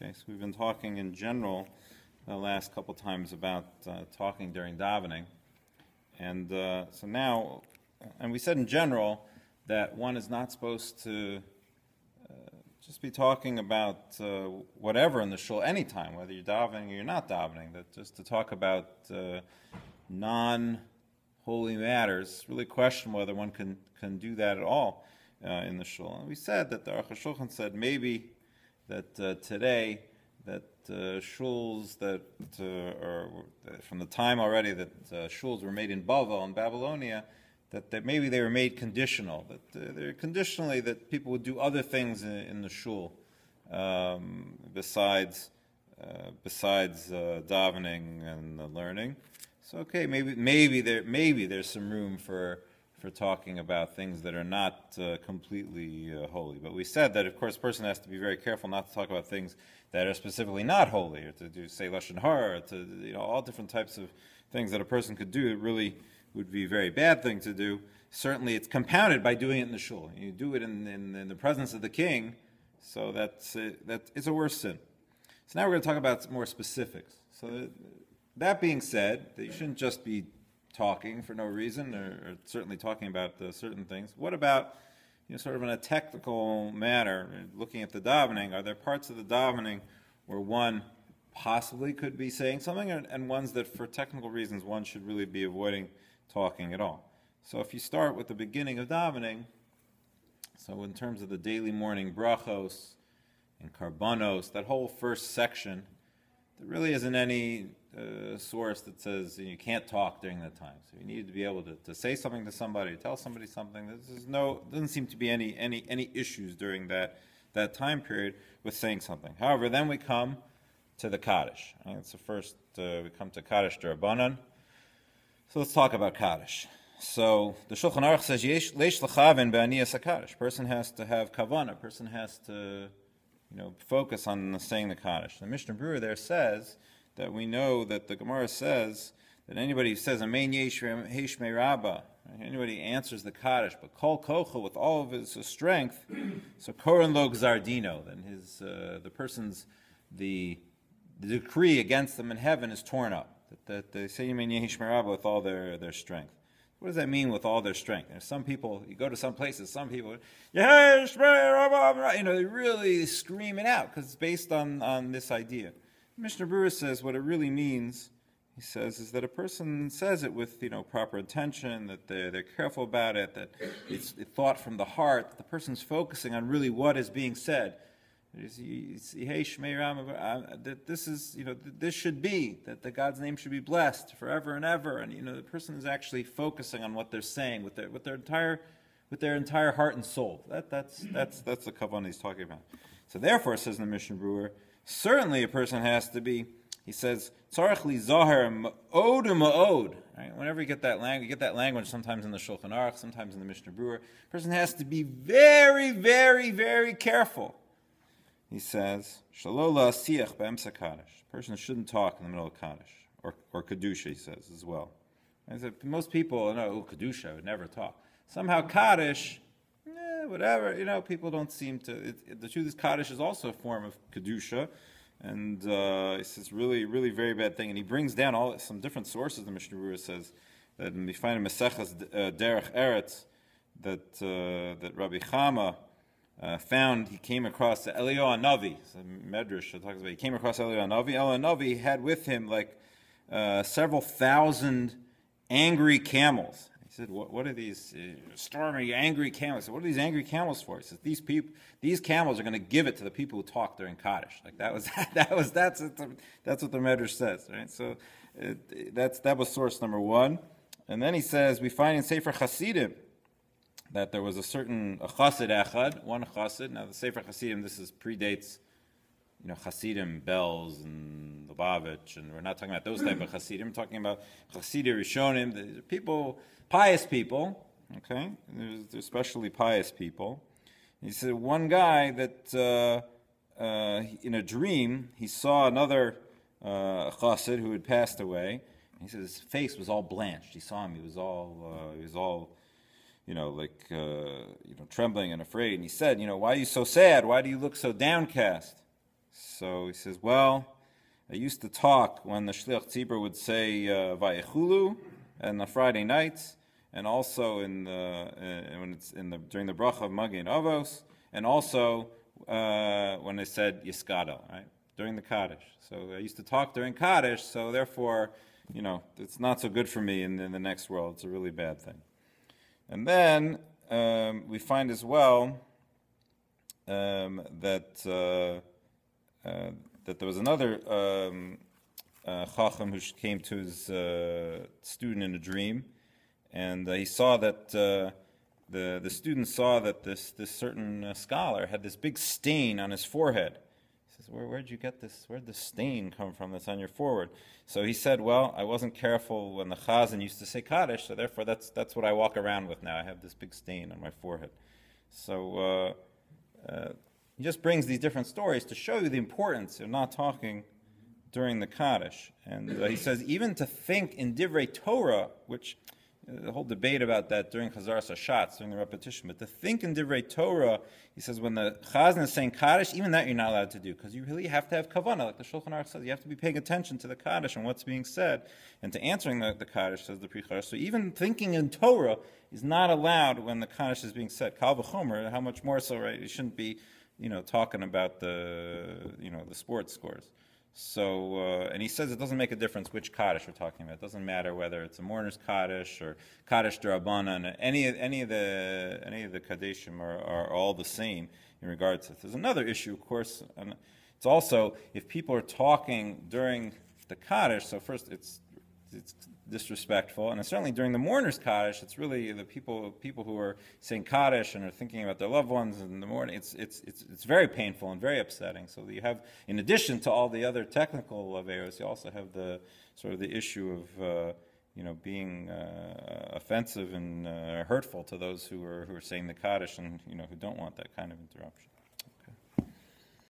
Okay, so we've been talking in general the last couple times about talking during davening. And so now, and we said in general that one is not supposed to just be talking about whatever in the shul anytime, whether you're davening or you're not davening, that just to talk about non-holy matters, really question whether one can do that at all in the shul. And we said that the Aruch HaShulchan said maybe that today that shuls that are from the time already that shuls were made in Bavel in Babylonia, that maybe they were made conditional, that they're conditionally that people would do other things in the shul besides davening and learning. So okay, maybe there's some room for talking about things that are not completely holy. But we said that, of course, a person has to be very careful not to talk about things that are specifically not holy, or to say lashon hara, or to all different types of things that a person could do. It really would be a very bad thing to do. Certainly, it's compounded by doing it in the shul. You do it in the presence of the king, so it's a worse sin. So now we're going to talk about more specifics. So that being said, that you shouldn't just be talking for no reason, or certainly talking about certain things. What about, sort of in a technical manner, looking at the davening? Are there parts of the davening where one possibly could be saying something, and ones that for technical reasons one should really be avoiding talking at all? So if you start with the beginning of davening, so in terms of the daily morning brachos and karbanos, that whole first section, there really isn't any source that says you can't talk during that time. So you need to be able to say something to somebody, to tell somebody something. Doesn't seem to be any issues during that time period with saying something. However, then we come to the Kaddish. Right? It's the first, we come to Kaddish D'Rabbanan. So let's talk about Kaddish. So the Shulchan Aruch says, Leish l'chaven be'aniyas HaKaddish. Person has to have kavanah. Person has to focus on saying the Kaddish. The Mishnah Berurah there says that we know that the Gemara says that anybody who says Amen Yesh Heshmei Rabbah, anybody answers the Kaddish, but Kol Kocha with all of his strength, so Koran Lo Gzardino, then the person's the decree against them in heaven is torn up. That they say Amen Yesh Heshmei Rabbah with all their strength. What does that mean with all their strength? There's some people, you go to some places, some people, they really scream it out because it's based on this idea. Mishnah Berurah says what it really means, he says, is that a person says it with proper intention, that they're careful about it, that it's thought from the heart, that the person's focusing on really what is being said. Hey, Shmei Ram, that this is, this should be, that the God's name should be blessed forever and ever, and the person is actually focusing on what they're saying with their entire heart and soul. That's the kavanah he's talking about. So therefore, says in the Mishnah Berurah, certainly a person has to be, he says, tzarech li zahar ma'od u'ma'od. Right? Whenever you get that language sometimes in the Shulchan Aruch, sometimes in the Mishnah Berurah, a person has to be very, very, very careful. He says, Shalo la'asiyach b'emsa Kaddish. A person shouldn't talk in the middle of Kaddish, or Kedusha, he says, as well. And so most people know, Kedusha, would never talk. Somehow Kaddish, whatever, people don't seem to. The truth is, Kaddish is also a form of Kedusha, and it's really, really very bad thing. And he brings down some different sources. The Mishnah Berurah says that we find in Mesechas Derech Eretz that Rabbi Chama found, he came across Eliyahu Hanavi. So Medrash talks about he came across Eliyahu Hanavi. Eliyahu Hanavi had with him several thousand angry camels. He said, "What are these stormy, angry camels?" So what are these angry camels for? He says, "These camels are going to give it to the people who talk during Kaddish." That's what the Medrash says, right? So that was source number one, and then he says we find in Sefer Chasidim that there was a Chassid Echad, one Chassid. Now the Sefer Chasidim, predates, Chasidim, Bells and Lubavitch, and we're not talking about those type of Chasidim. We're talking about Chasidim Rishonim, the people, pious people, okay? There's especially pious people. He said one guy that in a dream he saw another Chassid who had passed away. He said his face was all blanched. He saw him. He was all trembling and afraid. And he said, why are you so sad? Why do you look so downcast? So he says, well, I used to talk when the Shliach Tzibur would say Vayechulu on the Friday nights, and also during the bracha of Magin Avos, and also when they said Yiskadal, right, during the Kaddish. So I used to talk during Kaddish, so therefore, it's not so good for me in the next world. It's a really bad thing. And then we find as well that there was another Chacham who came to his student in a dream, and he saw that the student saw that this certain scholar had this big stain on his forehead. He says, where'd you get this? Where'd the stain come from that's on your forehead? So he said, well, I wasn't careful when the Chazan used to say Kaddish, so therefore that's what I walk around with now. I have this big stain on my forehead. So he just brings these different stories to show you the importance of not talking during the Kaddish. And he says, even to think in Divrei Torah, which the whole debate about that during Chazaras Hashatz, during the repetition, but to think in Divrei Torah, he says, when the Chazan is saying Kaddish, even that you're not allowed to do, because you really have to have kavanah, like the Shulchan Aruch says. You have to be paying attention to the Kaddish and what's being said, and to answering the Kaddish, says the Pri Charash. So even thinking in Torah is not allowed when the Kaddish is being said. Kal v'chomer, how much more so, right? You shouldn't be, talking about the sports scores. So, and he says it doesn't make a difference which Kaddish we're talking about. It doesn't matter whether it's a mourner's Kaddish or Kaddish D'Rabbanan. Any of the Kaddishim are all the same in regards to this. There's another issue, of course, and it's also if people are talking during the Kaddish. So first, it's disrespectful, and certainly during the mourner's Kaddish, it's really the people who are saying Kaddish and are thinking about their loved ones in the morning. It's very painful and very upsetting. So you have, in addition to all the other technical averos, you also have the sort of the issue of being offensive and hurtful to those who are saying the Kaddish and who don't want that kind of interruption.